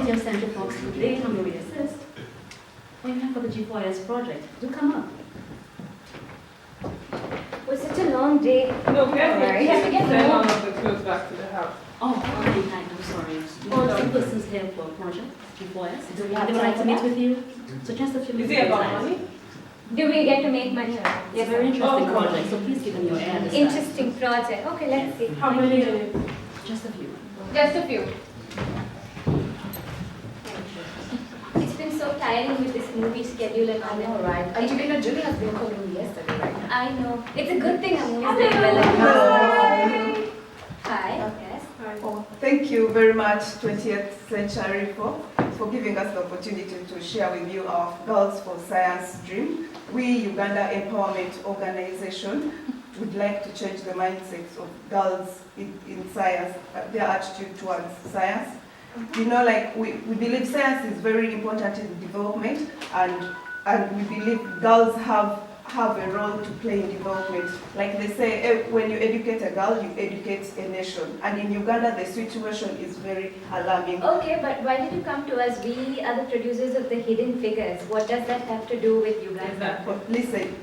with your Central Fox today and we assist. Or even for the G4S project. Do come up. It was such a long day. No, we have to get send all home. of the clothes back to the house. Oh, I'm sorry. All two persons here for project G4S. Do we have They would time like to for meet that? with you. So just a few Is minutes. it about time. money? Do we get to make money? It's a very interesting Oh, project, so please give them your ad. Interesting project. Okay, let's see. How many are there? Just a few. Just a few. It's been so tiring with this movie schedule and all that. Right. Angelina Jolie has been calling me yesterday, right? I know. It's a good thing I'm always doing well. Hi. Yes. Oh, thank you very much, 20th Century for giving us the opportunity to share with you our Girls for Science dream. We, Uganda Empowerment Organization, would like to change the mindsets of girls in science, their attitude towards science. You know, like we believe science is very important in development, and we believe girls have a role to play in development. Like they say, when you educate a girl, you educate a nation. And in Uganda, the situation is very alarming. Okay, but why did you come to us? We are the producers of the Hidden Figures. What does that have to do with Uganda? But listen,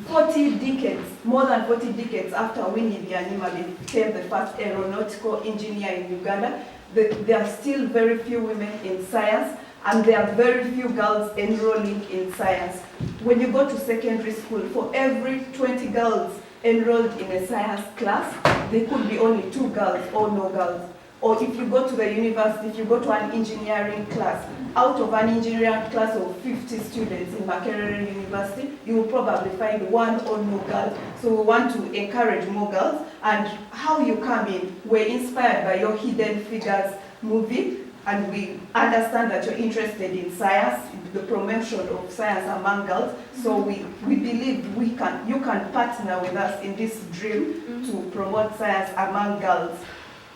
40 decades, more than 40 decades after Winnie Byanyima became the first aeronautical engineer in Uganda, there are still very few women in science, and there are very few girls enrolling in science. When you go to secondary school, for every 20 girls enrolled in a science class, there could be only 2 girls or no girls. Or if you go to the university, if you go to an engineering class, out of an engineering class of 50 students in Makerere University, you will probably find 1 or no girl. So we want to encourage more girls. And how you come in, we're inspired by your Hidden Figures movie, and we understand that you're interested in science, the promotion of science among girls. So we believe you can partner with us in this dream to promote science among girls.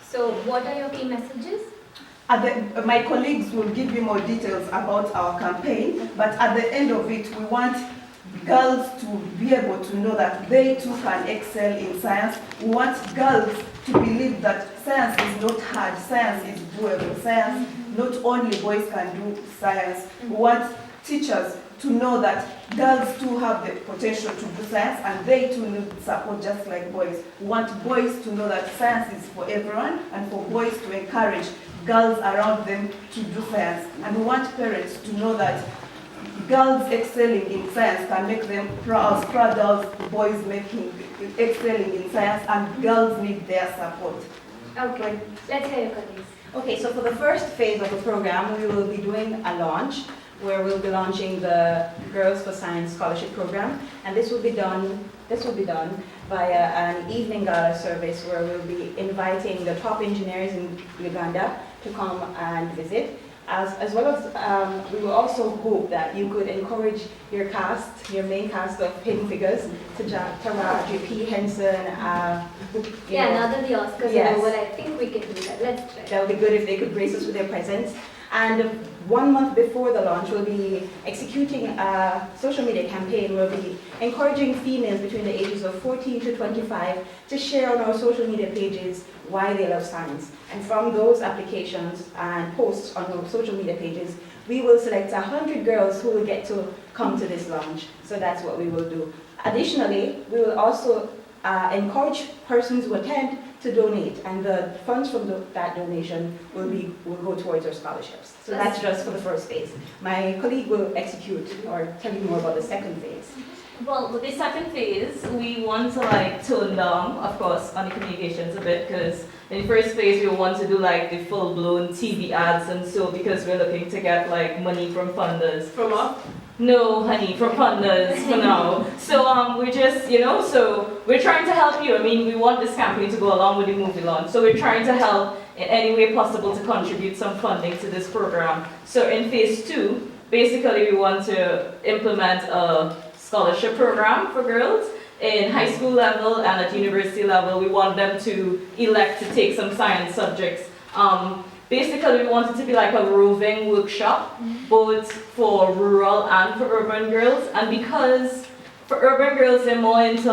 So what are your key messages? My colleagues will give you more details about our campaign, but at the end of it, we want girls to be able to know that they too can excel in science. We want girls to believe that science is not hard, science is doable, science, not only boys can do science. We want teachers to know that girls too have the potential to do science, and they too need support just like boys. We want boys to know that science is for everyone, and for boys to encourage girls around them to do science. And we want parents to know that girls excelling in science can make them proud as boys excelling in science, and girls need their support. Okay, let's hear your colleagues. Okay, so for the first phase of the program, we will be doing a launch where we'll be launching the Girls for Science Scholarship Program, and this will be done via an evening gala service where we'll be inviting the top engineers in Uganda to come and visit. As well as we will also hope that you could encourage your main cast of Hidden Figures, Tara, JP, Henson. Now that the Oscars are over, I think we can do that. Let's try. That would be good if they could grace us with their presence. And 1 month before the launch, we'll be executing a social media campaign. We'll be encouraging females between the ages of 14 to 25 to share on our social media pages why they love science. And from those applications and posts on our social media pages, we will select 100 girls who will get to come to this launch. So that's what we will do. Additionally, we will also encourage persons who attend to donate, and the funds from that donation will go towards our scholarships. So that's just for the first phase. My colleague will execute or tell you more about the second phase. Well, with the second phase, we want to tone down, of course, on the communications a bit, because in the first phase we want to do the full-blown TV ads, and so because we're looking to get money from funders. From us? No, honey, from funders for now. So we're just, so we're trying to help you. I mean, we want this campaign to go along with the movie launch, so we're trying to help in any way possible to contribute some funding to this program. So in phase 2, basically we want to implement a scholarship program for girls in high school level and at university level. We want them to elect to take some science subjects. Basically, we want it to be like a roving workshop, both for rural and for urban girls. And because for urban girls, they're more into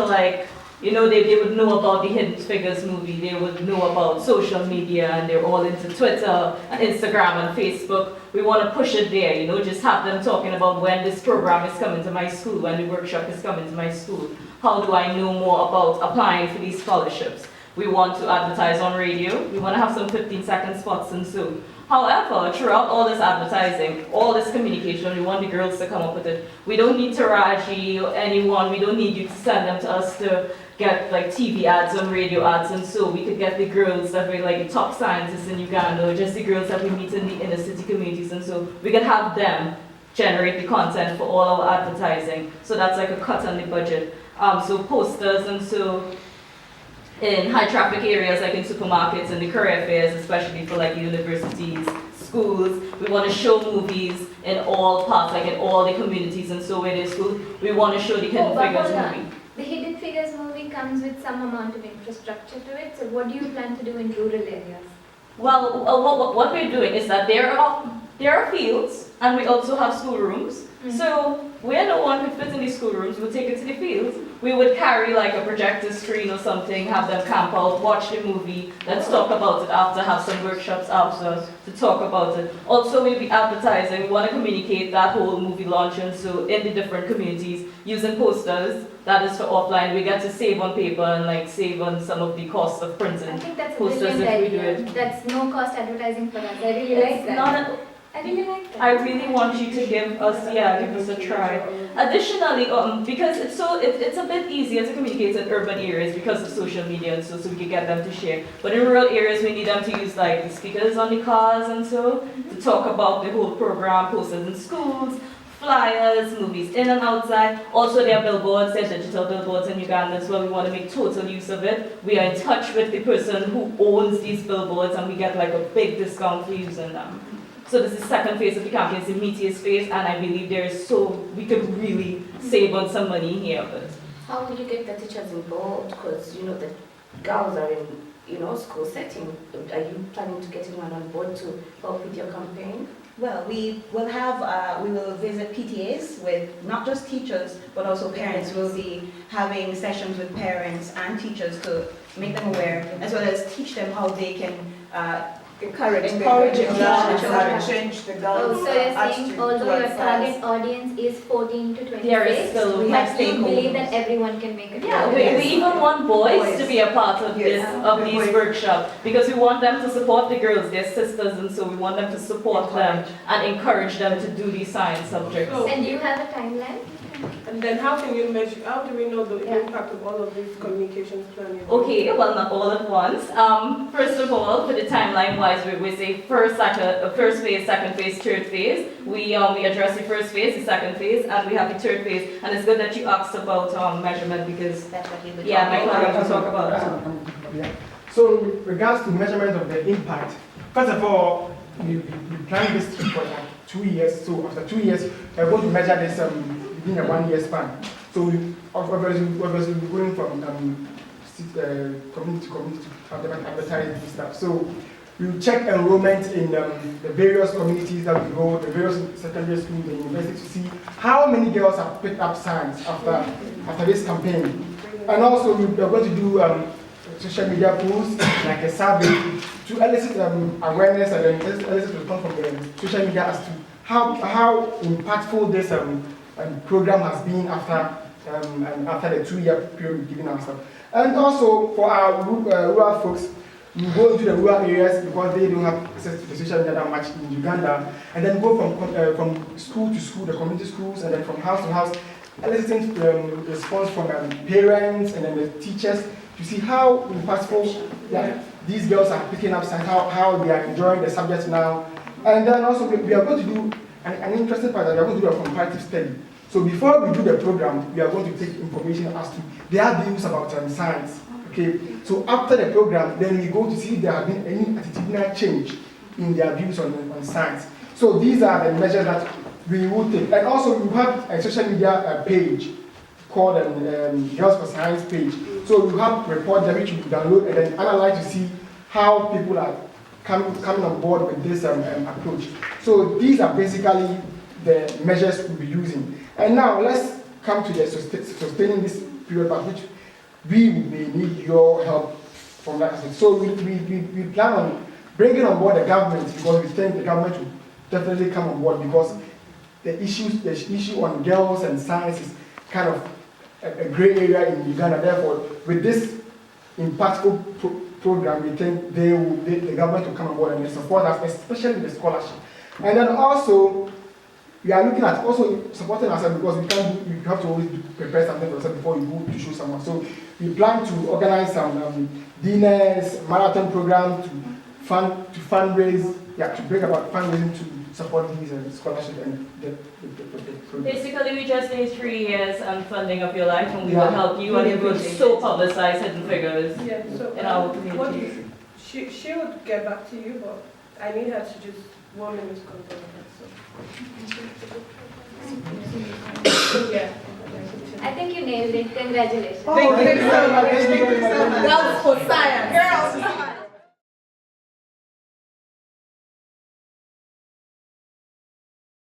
You know, they would know about the Hidden Figures movie, they would know about social media, and they're all into Twitter and Instagram and Facebook. We want to push it there, you know, just have them talking about when this program is coming to my school, when the workshop is coming to my school. How do I know more about applying for these scholarships? We want to advertise on radio. We want to have some 15-second spots and so. However, throughout all this advertising, all this communication, we want the girls to come up with it. We don't need Taraji or anyone. We don't need you to send them to us to get like TV ads and radio ads and so. We could get the girls that were like the top scientists in Uganda, or just the girls that we meet in the inner city communities and so. We could have them generate the content for all our advertising. So that's like a cut on the budget. So posters and so. In high traffic areas like in supermarkets and the career fairs, especially for like universities, schools, we want to show movies in all parts, like in all the communities and so where there's schools, we want to show the Hidden Figures movie. The Hidden Figures movie comes with some amount of infrastructure to it, so what do you plan to do in rural areas? Well, what we're doing is that there are fields and we also have schoolrooms. So where no one could fit in the schoolrooms, we'll take it to the fields. We would carry like a projector screen or something, have them camp out, watch the movie, let's talk about it after, have some workshops after to talk about it. Also we'll be advertising, we want to communicate that whole movie launch and so in the different communities using posters. That is for offline. We get to save on paper and like save on some of the cost of printing. I think that's a posters brilliant if we do idea. it. That's no cost advertising for us. I really It's like that. not I really like that. I really want you to give us a try. Additionally, because it's a bit easier to communicate in urban areas because of social media and so we can get them to share. But in rural areas, we need them to use like the speakers on the cars and so to talk about the whole program, posters in schools, flyers, movies in and outside. Also, there are billboards, there are digital billboards in Uganda as well. We want to make total use of it. We are in touch with the person who owns these billboards and we get like a big discount for using them. So this is the second phase of the campaign, it's the meatiest phase, and I believe we could really save on some money here. But how will you get the teachers involved? Because you know the girls are in school setting. Are you planning to get anyone on board to help with your campaign? Well, we will visit PTAs with not just teachers, but also parents. We'll be having sessions with parents and teachers to make them aware, as well as teach them how they can encourage the girls children. and change the Oh, girls' so you're saying attitude although your towards science. target audience is 14 to 26, there is still, we have but you believe stakeholders. that everyone can make it yeah, work? we even want boys to be a part of Yes. these workshops because we want them to support the girls, their sisters, and so we want them to support them and encourage them to do these science subjects. So, And do you have a timeline? and then how do we know the impact of all of these communications planning? Okay, well, not all at once. First of all, for the timeline-wise, we say first phase, second phase, third phase. We address the first phase, the second phase, and we have the third phase. And it's good that you asked about measurement because That's what we would yeah, my talk about. colleague will talk about it. Yeah. So with regards to measurement of the impact, first of all, we plan this for like 2 years. So after 2 years, we're going to measure this within a 1 year span. So obviously we're going from community to community to advertise this stuff. So we check enrollment in the various communities that we go, the various secondary schools and universities to see how many girls have picked up science after this campaign. And also we are going to do social media posts, like a survey, to elicit awareness and then elicit response from the social media as to how impactful this program has been after the 2 year period we've given ourselves. And also for our rural folks, we go into the rural areas because they don't have access to the social media that much in Uganda, and then go from school to school, the community schools, and then from house to house, eliciting response from parents and then the teachers to see how impactful these girls are picking up science, how they are enjoying the subject now. And then also we are going to do an interesting part that we are going to do a comparative study. So before we do the program, we are going to take information as to their views about science. Okay. So after the program, then we go to see if there have been any attitudinal change in their views on science. So these are the measures that we will take. And also we have a social media page called Girls for Science page. So you have reports that which you download and then analyze to see how people are coming on board with this approach. So these are basically the measures we'll be using. And now let's come to the sustaining this period back, which we may need your help from that aspect. So we plan on bringing on board the government because we think the government will definitely come on board because the issue on girls and science is kind of a gray area in Uganda. Therefore, with this impactful program, we think the government will come on board and support us, especially the scholarship. And then also, we are looking at also supporting ourselves because we have to always prepare something for ourselves before we go to show someone. So we plan to organize some dinners, marathon program to fundraise, to bring about fundraising to support these scholarship and the program. Basically, we just need 3 years and funding of your life, and we will help you, and we will so publicize Hidden Figures in our community. She would get back to you, but I need her to just 1 minute confirm that. So. Yeah. I think you nailed it. Congratulations. Thank you so much. Girls for science. Girls.